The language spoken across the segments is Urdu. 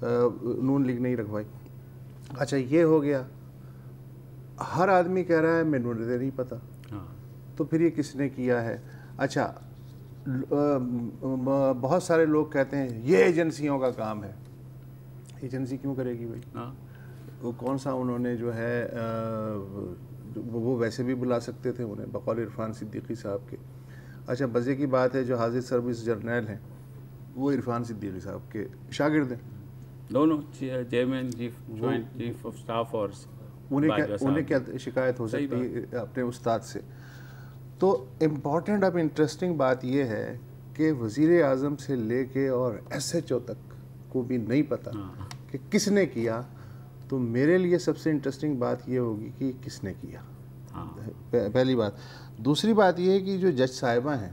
نون لیگ نہیں رکھوائی. اچھا یہ ہو گیا. ہر آدمی کہہ رہا ہے مینوں نہیں پتہ, تو پھر یہ کس نے کیا ہے؟ اچھا بہت سارے لوگ کہتے ہیں یہ ایجنسیوں کا کام ہے. ایجنسی کیوں کرے گی بھائی؟ وہ کون سا انہوں نے جو ہے وہ ویسے بھی بلا سکتے تھے انہیں بقول عرفان صدیقی صاحب کے. اچھا مزے کی بات ہے جو حاضر سروس جرنیل ہیں وہ عرفان صدیقی صاحب کے شاگرد ہیں دونوں, چیئرمین چیف آف سٹاف, اور انہیں کیا شکایت ہو سکتی ہے اپنے استاد سے؟ تو امپورٹنٹ اب انٹرسٹنگ بات یہ ہے کہ وزیر اعظم سے لے کے اور ایس ایچ او تک کو بھی نہیں پتہ کہ کس نے کیا. تو میرے لیے سب سے انٹرسٹنگ بات یہ ہوگی کہ کس نے کیا, پہلی بات. دوسری بات یہ ہے کہ جو جج صاحبہ ہیں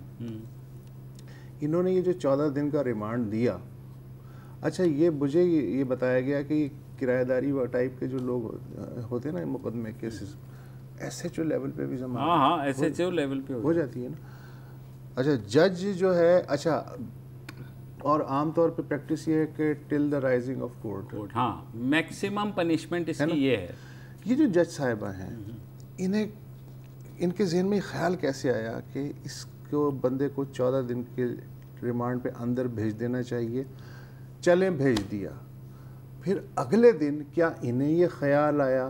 انہوں نے یہ جو 14 دن کا ریمانڈ دیا, اچھا یہ مجھے یہ بتایا گیا کہ کرایہ داری و ٹائپ کے جو لوگ ہوتے ہیں نا مقدمے cases, S H O level پہ بھی ضمانت ایس ایچ او لیول پہ ہو جاتی ہے نا. اچھا جج جو ہے, اچھا اور عام طور پہ پریکٹس یہ ہے کہ ٹل دا رائزنگ آف کورٹ, ہاں میکسیمم پنشمنٹ اس کی یہ ہے. یہ جو جج صاحبہ ہیں انہیں ان کے ذہن میں خیال کیسے آیا کہ اس کو بندے کو 14 دن کے ریمانڈ پہ اندر بھیج دینا چاہیے؟ چلیں بھیج دیا, پھر اگلے دن کیا انہیں یہ خیال آیا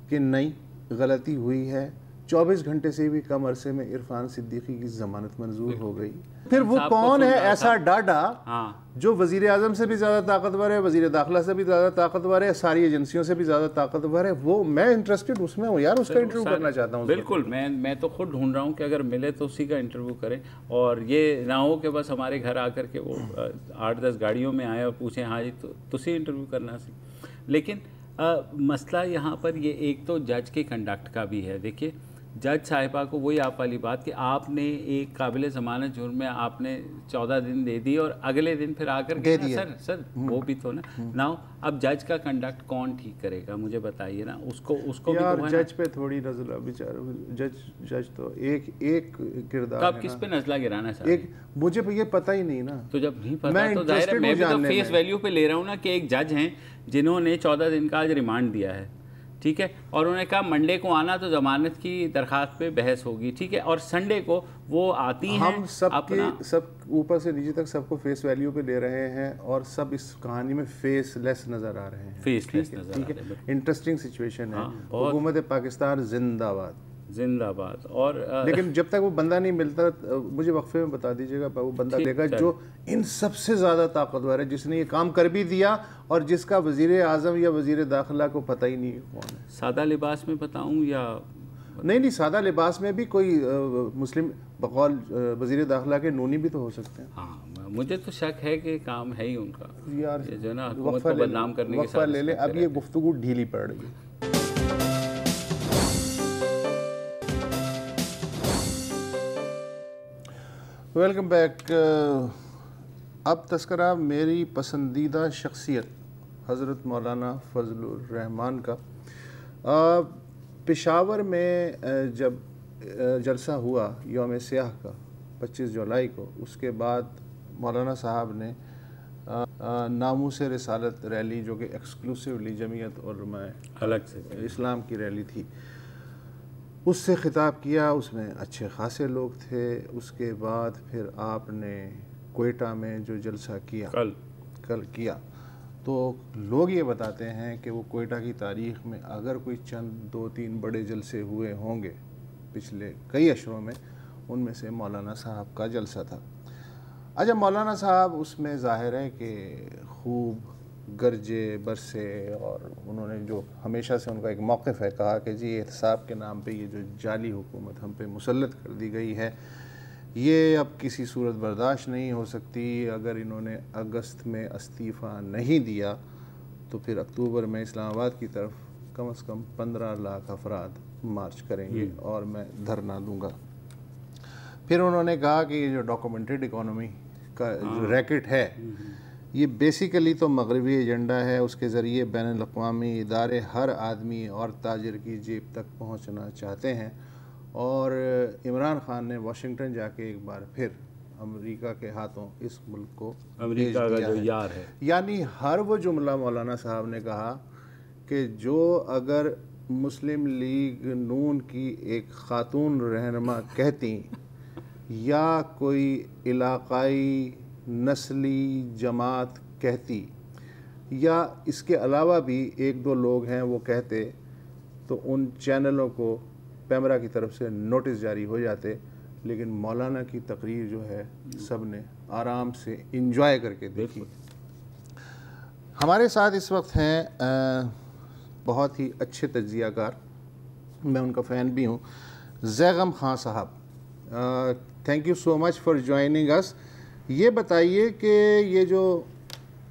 کہ نہیں غلطی ہوئی ہے؟ 24 گھنٹے سے بھی کم عرصے میں عرفان صدیقی کی ضمانت منظور ہو گئی. پھر وہ کون ہے ایسا ڈاڈا جو وزیر اعظم سے بھی زیادہ طاقتور ہے, وزیر داخلہ سے بھی زیادہ طاقتور ہے, ساری ایجنسیوں سے بھی زیادہ طاقتور ہے؟ وہ میں انٹرسٹڈ اس میں ہوں یار, اس کا انٹرویو کرنا چاہتا ہوں. بالکل, میں تو خود ڈھونڈ رہا ہوں کہ اگر ملے تو اسی کا انٹرویو کریں, اور یہ نہ ہو کہ بس ہمارے گھر آ کر کے وہ 8-10 گاڑیوں میں آئے اور پوچھیں ہاں جی تو تسی انٹرویو کرنا سی. لیکن مسئلہ یہاں پر یہ ایک تو جج کے کنڈکٹ کا بھی ہے. دیکھیے جج صاحبہ کو وہی آپ والی بات کہ آپ نے ایک قابل ضمانت جرم میں آپ نے 14 دن دے دی اور اگلے دن پھر آ کر کے سر وہ بھی تو نا اب جج کا کنڈکٹ کون ٹھیک کرے گا مجھے بتائیے نا. اس کو یار جج پہ تھوڑی نزلہ بیچارہ جج تو ایک کردار ہے. آپ کس پہ نزلہ گرانا چاہتے ہیں؟ مجھے یہ پتہ ہی نہیں نا. تو جب نہیں پتہ تو ظاہر ہے میں بھی تو فیس ویلیو پہ لے رہا ہوں نا کہ ایک جج ہیں جنہوں نے 14 دن کا آج ریمانڈ دیا ہے, ٹھیک ہے, اور انہوں نے کہا منڈے کو آنا تو ضمانت کی درخواست پہ بحث ہوگی, ٹھیک ہے, اور سنڈے کو وہ آتی ہیں. ہم سب اوپر سے نیچے تک سب کو فیس ویلیو پہ لے رہے ہیں اور سب اس کہانی میں فیس لیس نظر آ رہے ہیں. فیس لیس نظر آ رہے ہیں. انٹرسٹنگ سچویشن ہے. حکومت پاکستان زندہ باد, زندہ باد. اور لیکن جب تک وہ بندہ نہیں ملتا, مجھے وقفے میں بتا دیجیے گا وہ بندہ لے گا جو ان سب سے زیادہ طاقتور ہے, جس نے یہ کام کر بھی دیا اور جس کا وزیر اعظم یا وزیر داخلہ کو پتہ ہی نہیں کون ہے. سادہ لباس میں بتاؤں یا نہیں سادہ لباس میں بھی کوئی مسلم بقول وزیر داخلہ کے نونی بھی تو ہو سکتے ہیں. ہاں مجھے تو شک ہے کہ کام ہے ہی ان کا یار, جو ہے نا حکومت کو بدنام کرنے کے ساتھ لے لیں. اب یہ گفتگو ڈھیلی پڑ رہی ہے. Welcome back. اب تذکرہ میری پسندیدہ شخصیت حضرت مولانا فضل الرحمان کا. پشاور میں جب جلسہ ہوا یوم سیاہ کا 25 جولائی کو, اس کے بعد مولانا صاحب نے ناموس رسالت ریلی جو کہ ایکسکلوسیولی جمعیت علماء الگ سے اسلام کی ریلی تھی, اس سے خطاب کیا. اس میں اچھے خاصے لوگ تھے. اس کے بعد پھر آپ نے کوئٹہ میں جو جلسہ کیا کل کیا, تو لوگ یہ بتاتے ہیں کہ وہ کوئٹہ کی تاریخ میں اگر کوئی چند 2-3 بڑے جلسے ہوئے ہوں گے پچھلے کئی اشروں میں, ان میں سے مولانا صاحب کا جلسہ تھا. اچھا مولانا صاحب اس میں ظاہر ہے کہ خوب گرجے برسے, اور انہوں نے جو ہمیشہ سے ان کا ایک موقف ہے, کہا کہ جی احتساب کے نام پہ یہ جو جعلی حکومت ہم پہ مسلط کر دی گئی ہے یہ اب کسی صورت برداشت نہیں ہو سکتی. اگر انہوں نے اگست میں استعفیٰ نہیں دیا تو پھر اکتوبر میں اسلام آباد کی طرف کم از کم 15 لاکھ افراد مارچ کریں گے اور میں دھرنا دوں گا. پھر انہوں نے کہا کہ یہ جو ڈاکومنٹڈ اکانومی کا جو ریکٹ ہے یہ بیسیکلی تو مغربی ایجنڈا ہے, اس کے ذریعے بین الاقوامی ادارے ہر آدمی اور تاجر کی جیب تک پہنچنا چاہتے ہیں. اور عمران خان نے واشنگٹن جا کے ایک بار پھر امریکہ کے ہاتھوں اس ملک کو امریکہ کا جو یار ہے. یعنی ہر وہ جملہ مولانا صاحب نے کہا کہ جو اگر مسلم لیگ نون کی ایک خاتون رہنما کہتی یا کوئی علاقائی نسلی جماعت کہتی یا اس کے علاوہ بھی ایک دو لوگ ہیں وہ کہتے تو ان چینلوں کو پیمرا کی طرف سے نوٹس جاری ہو جاتے. لیکن مولانا کی تقریر جو ہے سب نے آرام سے انجوائے کر کے دیکھی. ہمارے ساتھ اس وقت ہیں بہت ہی اچھے تجزیہ کار, میں ان کا فین بھی ہوں, Zaigham Khan sahib. Thank you so much for joining us. یہ بتائیے کہ یہ جو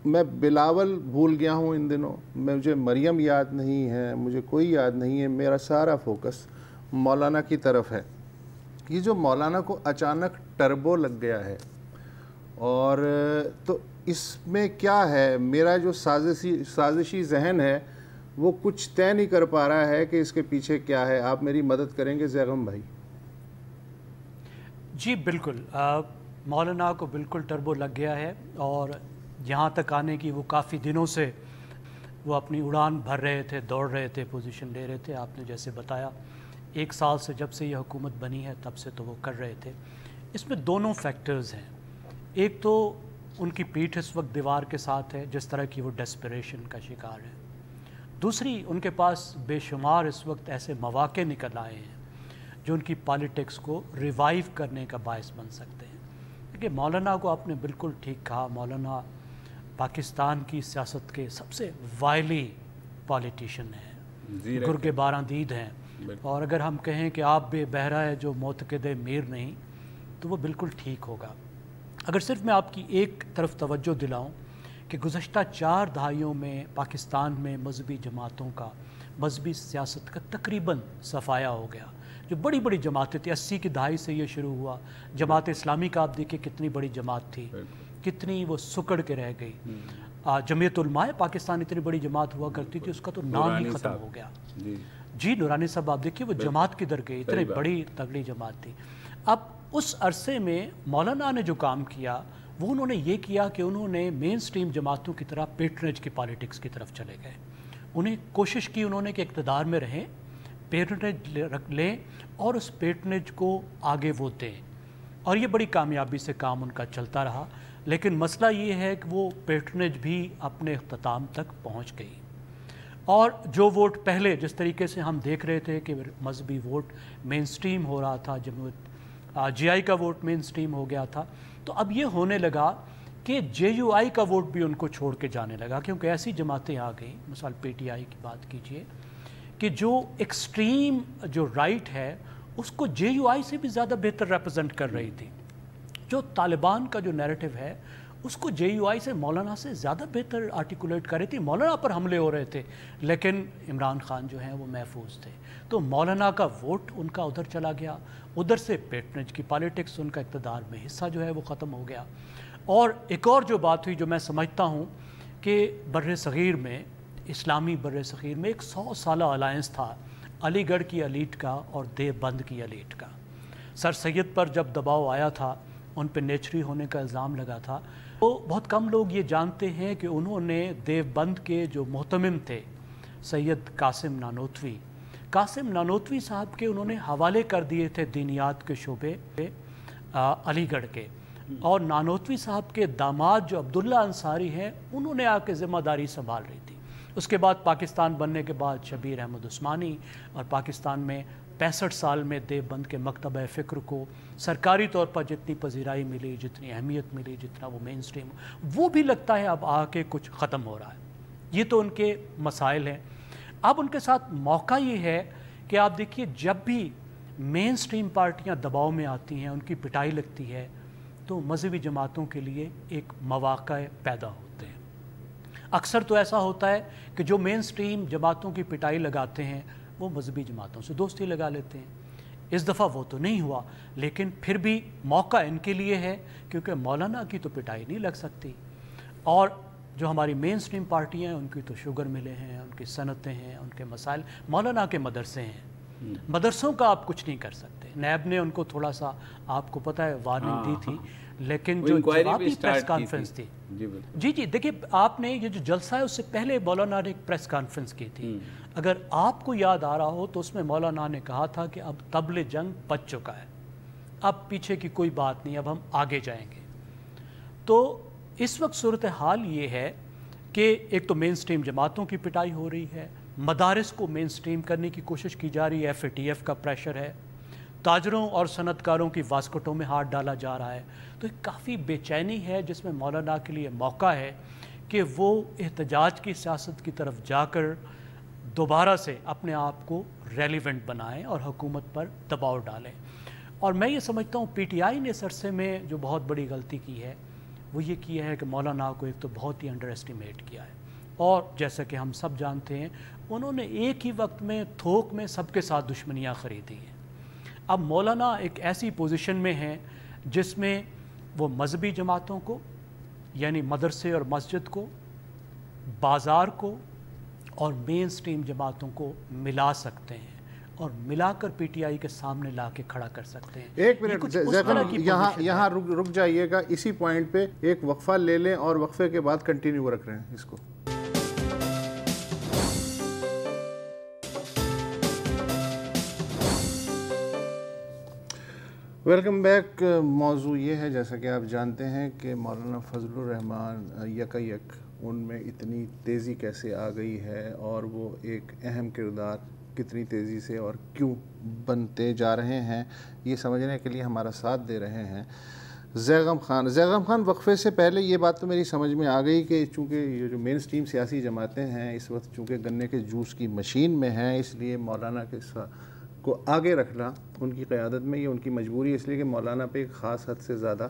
میں بلاول بھول گیا ہوں ان دنوں, مجھے مریم یاد نہیں ہے, مجھے کوئی یاد نہیں ہے, میرا سارا فوکس مولانا کی طرف ہے. یہ جو مولانا کو اچانک ٹربو لگ گیا ہے اور تو اس میں کیا ہے؟ میرا جو سازشی ذہن ہے وہ کچھ طے نہیں کر پا رہا ہے کہ اس کے پیچھے کیا ہے. آپ میری مدد کریں گے زیغم بھائی؟ جی بالکل, مولانا کو بالکل ٹربو لگ گیا ہے اور یہاں تک آنے کی وہ کافی دنوں سے وہ اپنی اڑان بھر رہے تھے, دوڑ رہے تھے, پوزیشن لے رہے تھے. آپ نے جیسے بتایا 1 سال سے جب سے یہ حکومت بنی ہے تب سے تو وہ کر رہے تھے. اس میں دونوں فیکٹرز ہیں. ایک تو ان کی پیٹھ اس وقت دیوار کے ساتھ ہے, جس طرح کی وہ ڈیسپریشن کا شکار ہے. دوسری, ان کے پاس بے شمار اس وقت ایسے مواقع نکل آئے ہیں جو ان کی پالیٹکس کو ریوائیو کرنے کا باعث بن سکتے ہیں. کیونکہ مولانا کو آپ نے بالکل ٹھیک کہا, مولانا پاکستان کی سیاست کے سب سے وائلی پالیٹیشین ہیں, گرگ باراندید ہیں. اور اگر ہم کہیں کہ آپ بے بہرا ہے جو معتقد میر نہیں, تو وہ بالکل ٹھیک ہوگا. اگر صرف میں آپ کی ایک طرف توجہ دلاؤں کہ گزشتہ 4 دہائیوں میں پاکستان میں مذہبی جماعتوں کا, مذہبی سیاست کا تقریباً صفایا ہو گیا. جو بڑی بڑی جماعتیں تھیں, 80 کی دہائی سے یہ شروع ہوا. جماعت اسلامی کا آپ دیکھیں کتنی بڑی جماعت تھی, کتنی وہ سکڑ کے رہ گئی. جمعیت علماء پاکستان اتنی بڑی جماعت ہوا کرتی تھی, اس کا تو نام ہی ختم ہو گیا. جی نورانی صاحب آپ دیکھیے وہ جماعت کدھر گئی, اتنی بڑی تگڑی جماعت تھی. اب اس عرصے میں مولانا نے جو کام کیا وہ انہوں نے یہ کیا کہ انہوں نے مین سٹریم جماعتوں کی طرح پیٹرنیج کی پالیٹکس کی طرف چلے گئے. انہیں کوشش کی انہوں نے کہ اقتدار میں رہیں, پیٹرنیج لیں اور اس پیٹرنیج کو آگے وہ دیں, اور یہ بڑی کامیابی سے کام ان کا چلتا رہا. لیکن مسئلہ یہ ہے کہ وہ پیٹرنیج بھی اپنے اختتام تک پہنچ گئی, اور جو ووٹ پہلے جس طریقے سے ہم دیکھ رہے تھے کہ مذہبی ووٹ مین سٹریم ہو رہا تھا, جے آئی کا ووٹ مین سٹریم ہو گیا تھا, تو اب یہ ہونے لگا کہ جے یو آئی کا ووٹ بھی ان کو چھوڑ کے جانے لگا. کیونکہ ایسی جماعتیں آ گئیں, مثال پی ٹی آئی کی بات کیجئے, کہ جو ایکسٹریم جو رائٹ ہے اس کو جے یو آئی سے بھی زیادہ بہتر ریپرزنٹ کر رہی تھی. جو طالبان کا جو نیریٹو ہے اس کو جے یو آئی سے, مولانا سے زیادہ بہتر آرٹیکولیٹ کر رہی تھی. مولانا پر حملے ہو رہے تھے لیکن عمران خان جو ہیں وہ محفوظ تھے. تو مولانا کا ووٹ ان کا ادھر چلا گیا, ادھر سے پیٹرنیج کی پالیٹکس, ان کا اقتدار میں حصہ جو ہے وہ ختم ہو گیا. اور ایک اور جو بات ہوئی جو میں سمجھتا ہوں کہ بر صغیر میں, اسلامی بر صغیر میں ایک 100 سالہ الائنس تھا علی گڑھ کی ایلیٹ کا اور دیوبند کی ایلیٹ کا. سر سید پر جب دباؤ آیا تھا, ان پہ نیچری ہونے کا الزام لگا تھا, تو بہت کم لوگ یہ جانتے ہیں کہ انہوں نے دیوبند کے جو محتمم تھے سید قاسم نانوتوی صاحب کے انہوں نے حوالے کر دیے تھے دینیات کے شعبے علی گڑھ کے, اور نانوتوی صاحب کے داماد جو عبداللہ انصاری ہیں انہوں نے آ کے ذمہ داری سنبھال رہی تھی. اس کے بعد پاکستان بننے کے بعد شبیر احمد عثمانی, اور پاکستان میں 65 سال میں دیوبند کے مکتبہ فکر کو سرکاری طور پر جتنی پذیرائی ملی, جتنی اہمیت ملی, جتنا وہ مین سٹریم, وہ بھی لگتا ہے اب آ کے کچھ ختم ہو رہا ہے. یہ تو ان کے مسائل ہیں. اب ان کے ساتھ موقع یہ ہے کہ آپ دیکھیے جب بھی مین سٹریم پارٹیاں دباؤ میں آتی ہیں, ان کی پٹائی لگتی ہے, تو مذہبی جماعتوں کے لیے ایک مواقع پیدا ہوتے ہیں. اکثر تو ایسا ہوتا ہے کہ جو مین سٹریم جماعتوں کی پٹائی لگاتے ہیں وہ مذہبی جماعتوں سے دوستی لگا لیتے ہیں. اس دفعہ وہ تو نہیں ہوا, لیکن پھر بھی موقع ان کے لیے ہے کیونکہ مولانا کی تو پٹائی نہیں لگ سکتی, اور جو ہماری مین سٹریم پارٹیاں ہیں ان کی تو شوگر ملیں ہیں, ان کی صنعتیں ہیں, ان کے مسائل. مولانا کے مدرسے ہیں, مدرسوں کا آپ کچھ نہیں کر سکتے. نیب نے ان کو تھوڑا سا, آپ کو پتہ ہے, وارننگ دی تھی, لیکن جو جوابی پریس کانفرنس تھی جی دیکھیے آپ نے یہ جو جلسہ ہے اس سے پہلے مولانا نے ایک پریس کانفرنس کی تھی، اگر آپ کو یاد آ رہا ہو تو اس میں مولانا نے کہا تھا کہ اب طبل جنگ بچ چکا ہے، اب پیچھے کی کوئی بات نہیں، اب ہم آگے جائیں گے۔ تو اس وقت صورتحال یہ ہے کہ ایک تو مین سٹریم جماعتوں کی پٹائی ہو رہی ہے، مدارس کو مین سٹریم کرنے کی کوشش کی جا رہی ہے، FATF کا پریشر ہے، تاجروں اور صنعت کاروں کی واسکٹوں میں ہاتھ ڈالا جا رہا ہے، تو ایک کافی بے چینی ہے جس میں مولانا کے لیے موقع ہے کہ وہ احتجاج کی سیاست کی طرف جا کر دوبارہ سے اپنے آپ کو ریلیونٹ بنائیں اور حکومت پر دباؤ ڈالیں۔ اور میں یہ سمجھتا ہوں PTI نے اس عرصے میں جو بہت بڑی غلطی کی ہے وہ یہ کیا ہے کہ مولانا کو ایک تو بہت ہی انڈر ایسٹیمیٹ کیا ہے، اور جیسا کہ ہم سب جانتے ہیں انہوں نے ایک ہی وقت میں تھوک میں سب کے ساتھ دشمنیاں خریدی ہیں۔ اب مولانا ایک ایسی پوزیشن میں ہیں جس میں وہ مذہبی جماعتوں کو یعنی مدرسے اور مسجد کو، بازار کو اور مین سٹریم جماعتوں کو ملا سکتے ہیں اور ملا کر PTI کے سامنے لا کے کھڑا کر سکتے ہیں۔ ایک منٹ یہاں رک جائیے گا، اسی پوائنٹ پہ ایک وقفہ لے لیں اور وقفے کے بعد کنٹینیو رکھ رہے ہیں اس کو۔ Welcome back. موضوع یہ ہے جیسا کہ آپ جانتے ہیں کہ مولانا فضل الرحمان یک ان میں اتنی تیزی کیسے آ گئی ہے اور وہ ایک اہم کردار کتنی تیزی سے اور کیوں بنتے جا رہے ہیں، یہ سمجھنے کے لیے ہمارا ساتھ دے رہے ہیں زیغم خان۔ وقفے سے پہلے یہ بات تو میری سمجھ میں آ گئی کہ چونکہ یہ جو مین سٹریم سیاسی جماعتیں ہیں اس وقت چونکہ گنے کے جوس کی مشین میں ہیں، اس لیے مولانا کے کو آگے رکھنا ان کی قیادت میں یہ ان کی مجبوری ہے، اس لیے کہ مولانا پہ ایک خاص حد سے زیادہ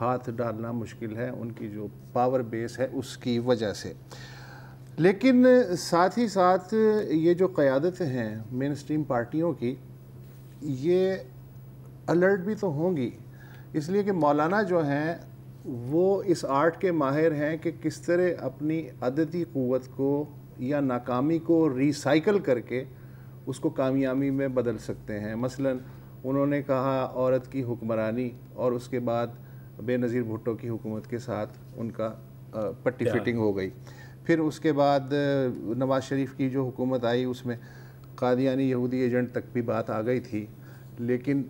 ہاتھ ڈالنا مشکل ہے ان کی جو پاور بیس ہے اس کی وجہ سے۔ لیکن ساتھ ہی ساتھ یہ جو قیادت ہیں مین سٹریم پارٹیوں کی، یہ الرٹ بھی تو ہوں گی، اس لیے کہ مولانا جو ہیں وہ اس آرٹ کے ماہر ہیں کہ کس طرح اپنی عددی قوت کو یا ناکامی کو ریسائیکل کر کے اس کو کامیابی میں بدل سکتے ہیں۔ مثلا انہوں نے کہا عورت کی حکمرانی، اور اس کے بعد بے نظیر بھٹو کی حکومت کے ساتھ ان کا پٹی فٹنگ ہو گئی۔ پھر اس کے بعد نواز شریف کی جو حکومت آئی اس میں قادیانی یہودی ایجنٹ تک بھی بات آ گئی تھی، لیکن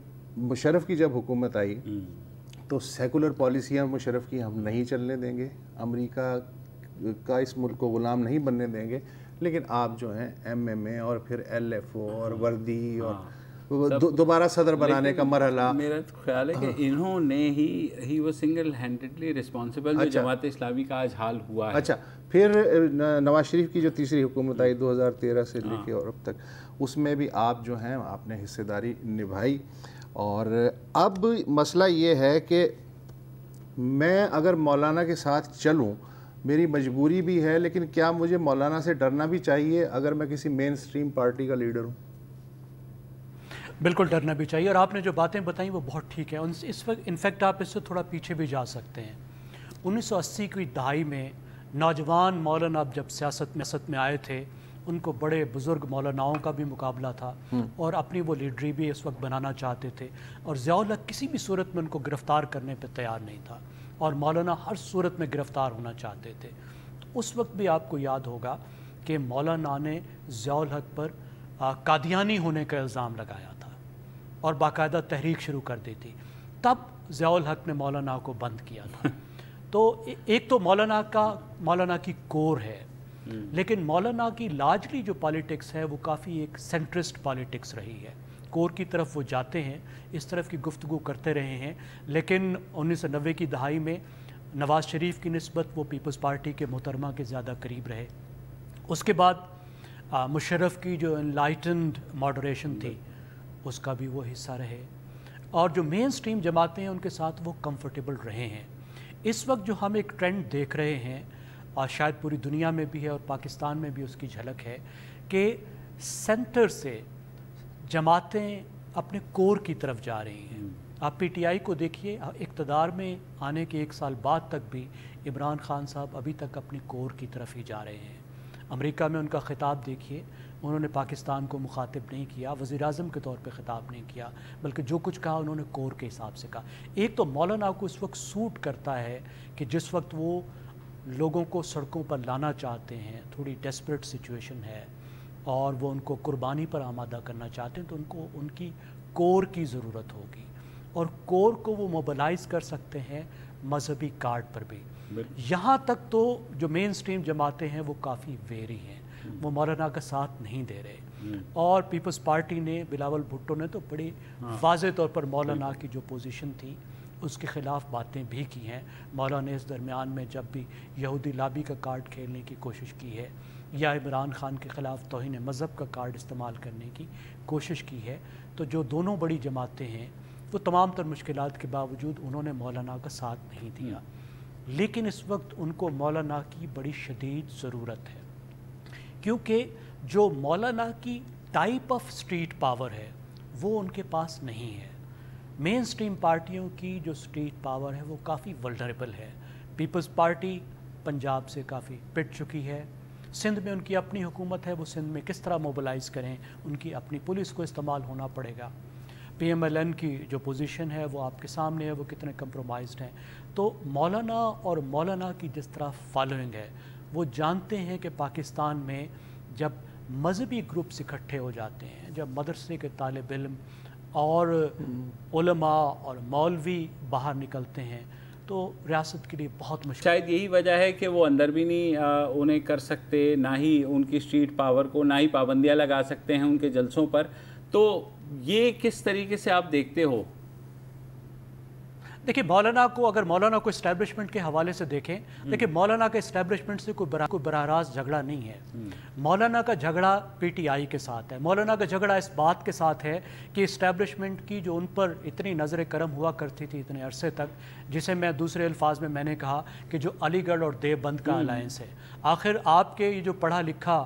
مشرف کی جب حکومت آئی تو سیکولر پالیسیاں مشرف کی ہم نہیں چلنے دیں گے، امریکہ کا اس ملک کو غلام نہیں بننے دیں گے، لیکن آپ جو ہیں MMA اور پھر LFO اور وردی اور دوبارہ صدر بنانے کا مرحلہ، میرا خیال ہے کہ انہوں نے ہی وہ سنگل ہینڈڈلی ریسپانسبل جو جماعت اسلامی کا آج حال ہوا ہے۔ اچھا، پھر نواز شریف کی جو تیسری حکومت آئی 2013 سے لے کے اور اب تک، اس میں بھی آپ جو ہیں آپ نے حصے داری نبھائی، اور اب مسئلہ یہ ہے کہ میں اگر مولانا کے ساتھ چلوں میری مجبوری بھی ہے، لیکن کیا مجھے مولانا سے ڈرنا بھی چاہیے اگر میں کسی مین سٹریم پارٹی کا لیڈر ہوں؟ بالکل ڈرنا بھی چاہیے، اور آپ نے جو باتیں بتائیں وہ بہت ٹھیک ہے۔ اس وقت انفیکٹ آپ اس سے تھوڑا پیچھے بھی جا سکتے ہیں۔ 1980 کی دہائی میں نوجوان مولانا جب سیاست میں آئے تھے، ان کو بڑے بزرگ مولاناؤں کا بھی مقابلہ تھا اور اپنی وہ لیڈری بھی اس وقت بنانا چاہتے تھے، اور ضیاء الحق کسی بھی صورت میں ان کو گرفتار کرنے پہ تیار نہیں تھا، اور مولانا ہر صورت میں گرفتار ہونا چاہتے تھے۔ تو اس وقت بھی آپ کو یاد ہوگا کہ مولانا نے ضیاء الحق پر قادیانی ہونے کا الزام لگایا تھا اور باقاعدہ تحریک شروع کر دی تھی، تب ضیاء الحق نے مولانا کو بند کیا تھا۔ تو ایک تو مولانا کی کور ہے، لیکن مولانا کی لارجلی جو پالیٹکس ہے وہ کافی ایک سینٹرسٹ پالیٹکس رہی ہے، کور کی طرف وہ جاتے ہیں، اس طرف کی گفتگو کرتے رہے ہیں، لیکن 1990 کی دہائی میں نواز شریف کی نسبت وہ پیپلز پارٹی کے محترمہ کے زیادہ قریب رہے۔ اس کے بعد مشرف کی جو انلائٹنڈ ماڈریشن تھی اس کا بھی وہ حصہ رہے، اور جو مین سٹریم جماعتیں ہیں ان کے ساتھ وہ کمفرٹیبل رہے ہیں۔ اس وقت جو ہم ایک ٹرینڈ دیکھ رہے ہیں، اور شاید پوری دنیا میں بھی ہے اور پاکستان میں بھی اس کی جھلک ہے، کہ سینٹر سے جماعتیں اپنے کور کی طرف جا رہی ہیں۔ آپ PTI کو دیکھیے، اقتدار میں آنے کے 1 سال بعد تک بھی عمران خان صاحب ابھی تک اپنی کور کی طرف ہی جا رہے ہیں۔ امریکہ میں ان کا خطاب دیکھیے، انہوں نے پاکستان کو مخاطب نہیں کیا، وزیر اعظم کے طور پہ خطاب نہیں کیا، بلکہ جو کچھ کہا انہوں نے کور کے حساب سے کہا۔ ایک تو مولانا کو اس وقت سوٹ کرتا ہے کہ جس وقت وہ لوگوں کو سڑکوں پر لانا چاہتے ہیں، تھوڑی ڈیسپریٹ سچویشن ہے اور وہ ان کو قربانی پر آمادہ کرنا چاہتے ہیں، تو ان کو ان کی کور کی ضرورت ہوگی، اور کور کو وہ موبلائز کر سکتے ہیں مذہبی کارڈ پر بھی۔ یہاں تک تو جو مین سٹریم جماعتیں ہیں وہ کافی ویری ہیں، وہ مولانا کا ساتھ نہیں دے رہے، اور پیپلز پارٹی نے، بلاول بھٹو نے تو بڑی واضح طور پر مولانا کی جو پوزیشن تھی اس کے خلاف باتیں بھی کی ہیں۔ مولانا نے اس درمیان میں جب بھی یہودی لابی کا کارڈ کھیلنے کی کوشش کی ہے یا عمران خان کے خلاف توہین مذہب کا کارڈ استعمال کرنے کی کوشش کی ہے، تو جو دونوں بڑی جماعتیں ہیں وہ تمام تر مشکلات کے باوجود انہوں نے مولانا کا ساتھ نہیں دیا، لیکن اس وقت ان کو مولانا کی بڑی شدید ضرورت ہے، کیونکہ جو مولانا کی ٹائپ آف اسٹریٹ پاور ہے وہ ان کے پاس نہیں ہے۔ مین سٹریم پارٹیوں کی جو اسٹریٹ پاور ہے وہ کافی ولنریبل ہے۔ پیپلز پارٹی پنجاب سے کافی پٹ چکی ہے، سندھ میں ان کی اپنی حکومت ہے، وہ سندھ میں کس طرح موبلائز کریں، ان کی اپنی پولیس کو استعمال ہونا پڑے گا۔ پی ایم ایل این کی جو پوزیشن ہے وہ آپ کے سامنے ہے، وہ کتنے کمپرومائزڈ ہیں۔ تو مولانا اور مولانا کی جس طرح فالوئنگ ہے، وہ جانتے ہیں کہ پاکستان میں جب مذہبی گروپس اکٹھے ہو جاتے ہیں، جب مدرسے کے طالب علم اور علماء اور مولوی باہر نکلتے ہیں، تو ریاست کے لیے بہت مشکل۔ شاید یہی وجہ ہے کہ وہ اندر بھی نہیں انہیں کر سکتے، نہ ہی ان کی اسٹریٹ پاور کو، نہ ہی پابندیاں لگا سکتے ہیں ان کے جلسوں پر۔ تو یہ کس طریقے سے آپ دیکھتے ہو؟ دیکھیں مولانا کو، اگر مولانا کو اسٹیبلشمنٹ کے حوالے سے دیکھیں، دیکھیں مولانا کا اسٹیبلشمنٹ سے کوئی براہ راست جھگڑا نہیں ہے۔ مولانا کا جھگڑا پی ٹی آئی کے ساتھ ہے، مولانا کا جھگڑا اس بات کے ساتھ ہے کہ اسٹیبلشمنٹ کی جو ان پر اتنی نظر کرم ہوا کرتی تھی اتنے عرصے تک، جسے میں دوسرے الفاظ میں نے کہا کہ جو علی گڑھ اور دیوبند کا الائنس ہے، آخر آپ کے یہ جو پڑھا لکھا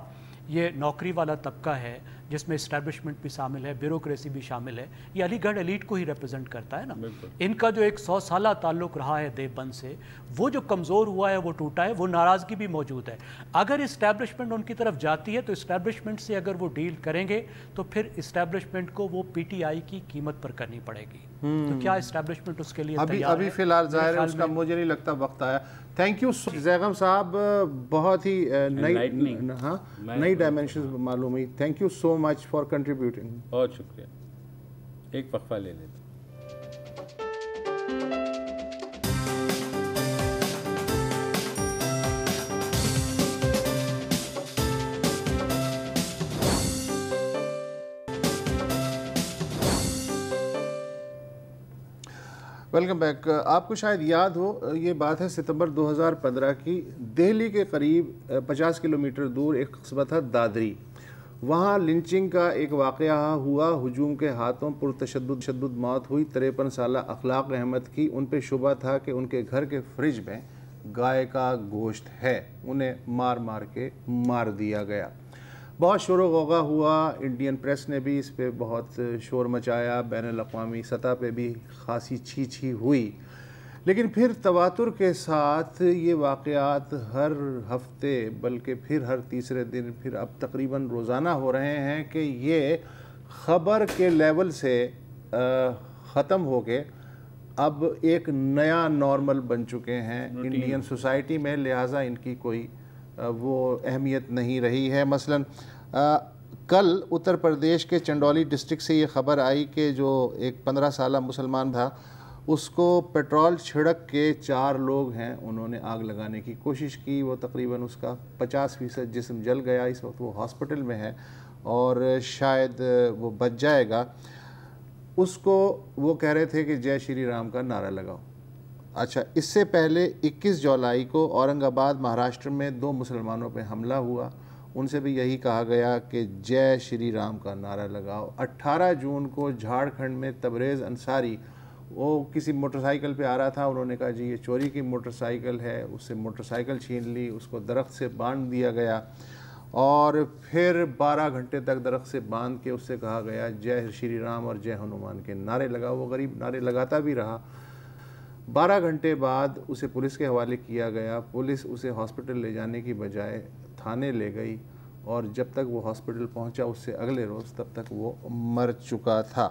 یہ نوکری والا طبقہ ہے جس میں اسٹیبلشمنٹ بھی شامل ہے، بیوروکریسی بھی شامل ہے، یہ علی گڑھ ایلیٹ کو ہی ریپرزینٹ کرتا ہے نا۔ ان کا جو ایک 100 سالہ تعلق رہا ہے دیوبند سے، وہ جو کمزور ہوا ہے، وہ ٹوٹا ہے، وہ ناراضگی بھی موجود ہے۔ اگر اسٹیبلشمنٹ ان کی طرف جاتی ہے تو اسٹیبلشمنٹ سے اگر وہ ڈیل کریں گے تو پھر اسٹیبلشمنٹ کو وہ پی ٹی آئی کی قیمت پر کرنی پڑے گی۔ تو کیا اسٹیبلشمنٹ اس کے لیے تیار ہے؟ ابھی فی الحال ظاہر ہے اس کا مجھے نہیں لگتا وقت آیا۔ تھینک یو زیغم صاحب، بہت ہی نئی ڈائمینشنز معلوم ہوئی۔ Thank you so much for contributing. بہت شکریہ۔ ایک وقفہ لے لیتے۔ Welcome back. آپ کو شاید یاد ہو، یہ بات ہے ستمبر 2015 کی، دہلی کے قریب 50 کلومیٹر دور ایک قصبہ تھا دادری، وہاں لنچنگ کا ایک واقعہ ہوا، ہجوم کے ہاتھوں پرتشدد موت ہوئی۔ 53 سالہ اخلاق احمد کی، ان پہ شبہ تھا کہ ان کے گھر کے فریج میں گائے کا گوشت ہے، انہیں مار مار کے مار دیا گیا۔ بہت شور و غوغا ہوا، انڈین پریس نے بھی اس پہ بہت شور مچایا، بین الاقوامی سطح پہ بھی خاصی چھی ہوئی، لیکن پھر تواتر کے ساتھ یہ واقعات ہر ہفتے بلکہ پھر ہر تیسرے دن، پھر اب تقریباً روزانہ ہو رہے ہیں کہ یہ خبر کے لیول سے ختم ہو کے اب ایک نیا نارمل بن چکے ہیں انڈین سوسائٹی میں، لہٰذا ان کی کوئی وہ اہمیت نہیں رہی ہے۔ مثلاً کل اتر پردیش کے چنڈولی ڈسٹرکٹ سے یہ خبر آئی کہ جو ایک 15 سالہ مسلمان تھا، اس کو پیٹرول چھڑک کے 4 لوگ ہیں انہوں نے آگ لگانے کی کوشش کی، وہ تقریباً اس کا 50% جسم جل گیا، اس وقت وہ ہاسپٹل میں ہے اور شاید وہ بچ جائے گا۔ اس کو وہ کہہ رہے تھے کہ جے شری رام کا نعرہ لگاؤ۔ اچھا، اس سے پہلے 21 جولائی کو اورنگ آباد مہاراشٹر میں 2 مسلمانوں پہ حملہ ہوا، ان سے بھی یہی کہا گیا کہ جے شری رام کا نعرہ لگاؤ۔ 18 جون کو جھارکھنڈ میں تبریز انصاری، وہ کسی موٹر سائیکل پہ آ رہا تھا، انہوں نے کہا جی یہ چوری کی موٹر سائیکل ہے، اس سے موٹر سائیکل چھین لی، اس کو درخت سے باندھ دیا گیا اور پھر 12 گھنٹے تک درخت سے باندھ کے اس سے کہا گیا جے شری رام اور جے ہنومان کے نعرے لگاؤ۔ وہ غریب نعرے لگاتا بھی رہا۔ 12 گھنٹے بعد اسے پولیس کے حوالے کیا گیا، پولیس اسے ہاسپٹل لے جانے کی بجائے تھانے لے گئی اور جب تک وہ ہاسپٹل پہنچا اس سے اگلے روز تب تک وہ مر چکا تھا۔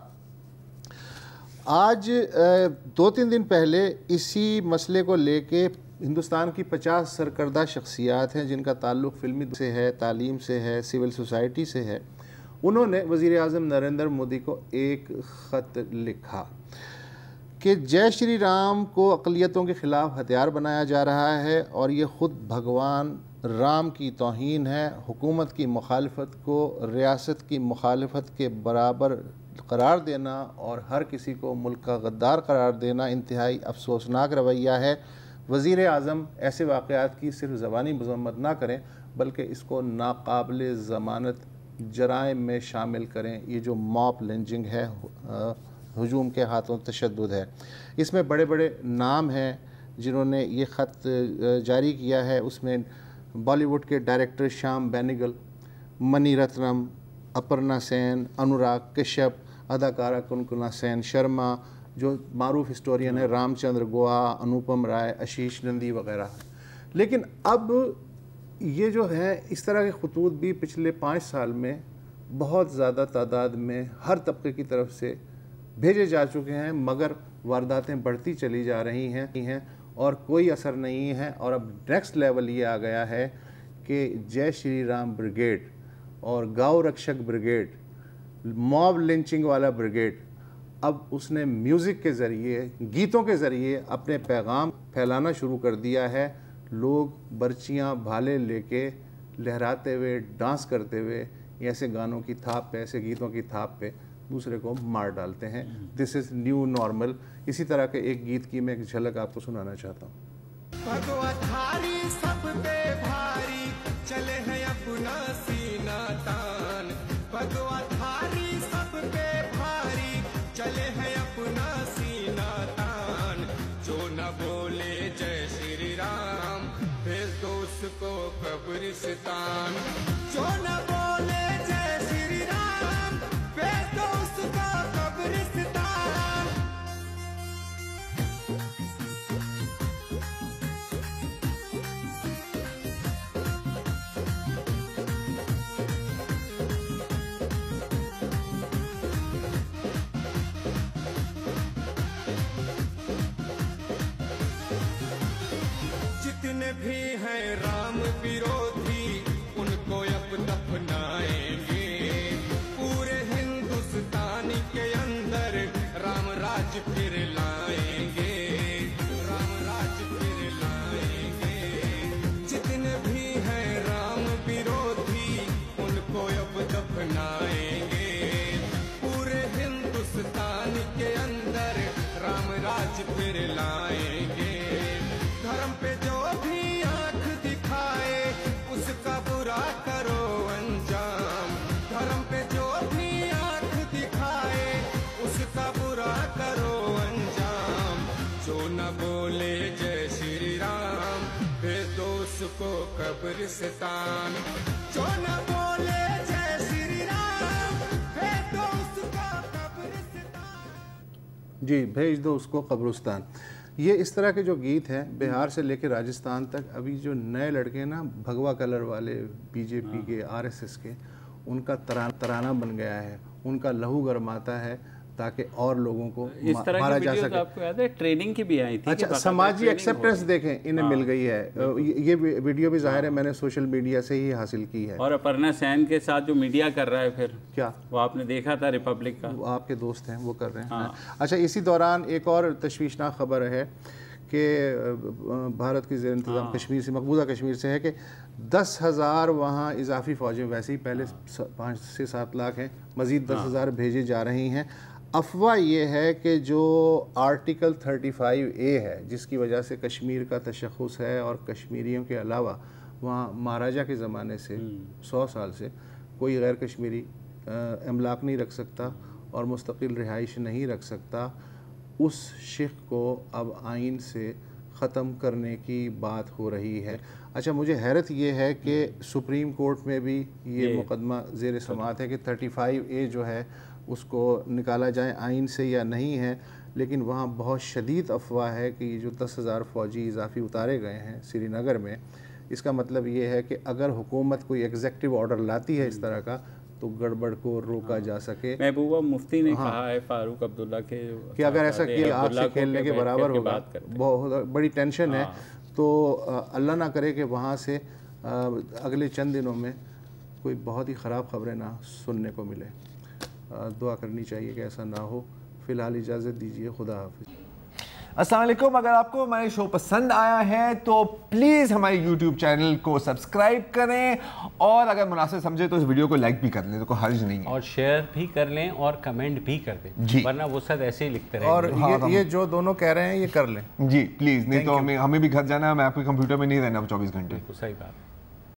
آج 2-3 دن پہلے اسی مسئلے کو لے کے ہندوستان کی 50 سرکردہ شخصیات ہیں جن کا تعلق فلمی سے ہے، تعلیم سے ہے، سول سوسائٹی سے ہے، انہوں نے وزیر اعظم نریندر مودی کو ایک خط لکھا کہ جے شری رام کو اقلیتوں کے خلاف ہتھیار بنایا جا رہا ہے اور یہ خود بھگوان رام کی توہین ہے۔ حکومت کی مخالفت کو ریاست کی مخالفت کے برابر قرار دینا اور ہر کسی کو ملک کا غدار قرار دینا انتہائی افسوسناک رویہ ہے۔ وزیر اعظم ایسے واقعات کی صرف زبانی مذمت نہ کریں بلکہ اس کو ناقابل ضمانت جرائم میں شامل کریں۔ یہ جو موب لنچنگ ہے، ہجوم کے ہاتھوں تشدد ہے، اس میں بڑے بڑے نام ہیں جنہوں نے یہ خط جاری کیا ہے۔ اس میں بالی ووڈ کے ڈائریکٹر شیام بینیگل، منی رتنم، اپرنا سین، انوراگ کشیپ، اداکارہ کنکنا سین شرما، جو معروف ہسٹورین ہے، رام چندر گوا، انوپم رائے، آشیش نندی وغیرہ۔ لیکن اب یہ جو ہے اس طرح کے خطوط بھی پچھلے 5 سال میں بہت زیادہ تعداد میں ہر طبقے کی طرف سے بھیجے جا چکے ہیں، مگر وارداتیں بڑھتی چلی جا رہی ہیں اور کوئی اثر نہیں ہے۔ اور اب نیکسٹ لیول یہ آ گیا ہے کہ جے شری رام بریگیڈ اور گاؤ رکشک بریگیڈ، موب لنچنگ والا بریگیڈ، اب اس نے میوزک کے ذریعے، گیتوں کے ذریعے اپنے پیغام پھیلانا شروع کر دیا ہے۔ لوگ برچیاں بھالے لے کے لہراتے ہوئے، ڈانس کرتے ہوئے ایسے گانوں کی تھاپ پہ، ایسے گیتوں کی تھاپ پہ دوسرے کو مار ڈالتے ہیں۔ دس از نیو نارمل۔ اسی طرح کے ایک گیت کی میں ایک جھلک آپ کو سنانا چاہتا ہوں۔ بھگوتھاری سب پہ بھاری چلے ہیں اپنا سینہ تان، بھگوتھاری سب پہ بھاری چلے ہیں اپنا سینہ تان، جو نہ بولے جے شری رام بھیج دو اس کو قبرستان، جو نہ بولے جے شری رام بھیج دو اس کو قبرستان۔ جتنے بھی ہیں رام ورودھی ان کو اب دفنائیں گے، پورے ہندوستان کے اندر رام راج پھر لائیں گے، رام راج پھر لائیں گے۔ جتنے بھی ہیں رام ورودھی ان کو اب دفنائیں گے، پورے ہندوستان کے اندر رام راج پھر لائیں گے۔ دھرم پہ جو بھی آنکھ دکھائے اس کا برا کرو انجام، دھرم پہ جو بھی آنکھ دکھائے اس کا برا کرو انجام، جو نہ بولے جے شری رام بھیج دو اس کو قبرستان، جو نہ بولے جے شری رام بھیج دو اس کو قبرستان۔ جی، بھیج دو اس کو قبرستان۔ یہ اس طرح کے جو گیت ہیں بہار سے لے کے راجستھان تک، ابھی جو نئے لڑکے نا بھگوا کلر والے، بی جے پی کے، RSS کے، ان کا ترانہ بن گیا ہے، ان کا لہو گرماتا ہے تاکہ اور لوگوں کو اس طرح مارا کی جا ویڈیوز سکے۔ آپ کو یاد ہے ٹریننگ کی بھی آئی تھی؟ اچھا، سماجی ایکسیپٹنس دیکھیں انہیں مل گئی ہے۔ یہ ویڈیو بھی ظاہر ہے میں نے سوشل میڈیا سے ہی حاصل کی ہے۔ اور اپرنا سین کے ساتھ جو میڈیا کر رہا ہے پھر کیا وہ آپ نے دیکھا تھا ریپبلک کا؟ وہ آپ کے دوست ہیں، وہ کر رہے ہیں۔ اچھا، اسی دوران ایک اور تشویشناک خبر ہے کہ بھارت کی زیر انتظام کشمیر سے، مقبوضہ کشمیر سے ہے کہ 10,000 وہاں اضافی فوجیں، ویسے ہی پہلے 5 سے 7 لاکھ ہیں، مزید 10,000 بھیجی جا رہی ہیں۔ افواہ یہ ہے کہ جو آرٹیکل 35A ہے جس کی وجہ سے کشمیر کا تشخص ہے اور کشمیریوں کے علاوہ وہاں مہاراجہ کے زمانے سے 100 سال سے کوئی غیر کشمیری املاک نہیں رکھ سکتا اور مستقل رہائش نہیں رکھ سکتا، اس شق کو اب آئین سے ختم کرنے کی بات ہو رہی ہے۔ اچھا، مجھے حیرت یہ ہے کہ سپریم کورٹ میں بھی یہ مقدمہ زیر سماعت ہے کہ 35A جو ہے اس کو نکالا جائے آئین سے یا نہیں ہے، لیکن وہاں بہت شدید افواہ ہے کہ یہ جو 10,000 فوجی اضافی اتارے گئے ہیں سری نگر میں، اس کا مطلب یہ ہے کہ اگر حکومت کوئی ایگزیکٹو آرڈر لاتی ہے اس طرح کا تو گڑبڑ کو روکا جا سکے. محبوبہ مفتی نے کہا ہے فاروق عبداللہ کے کہ اگر ایسا کیا آگ سے کھیلنے کے برابر ہوگا. بہت بڑی ٹینشن ہے. تو اللہ نہ کرے کہ وہاں سے اگلے چند دنوں میں کوئی بہت ہی خراب خبریں نہ سننے کو ملے. دعا کرنی چاہیے کہ ایسا نہ ہو. فی الحال اجازت دیجیے. خدا حافظ. السلام علیکم. اگر آپ کو ہمارے شو پسند آیا ہے تو پلیز ہمارے یوٹیوب چینل کو سبسکرائب کریں, اور اگر مناسب سمجھے تو اس ویڈیو کو لائک بھی کر لیں, تو کوئی حرج نہیں ہے, اور شیئر بھی کر لیں اور کمنٹ بھی کر دیں جی, ورنہ وہ سب ایسے ہی لکھتے رہیں. اور یہ جو دونوں کہہ رہے ہیں یہ کر لیں جی پلیز, نہیں تو ہمیں بھی گھر جانا ہے, میں آپ کے کمپیوٹر میں نہیں رہنا 24 گھنٹے. صحیح بات.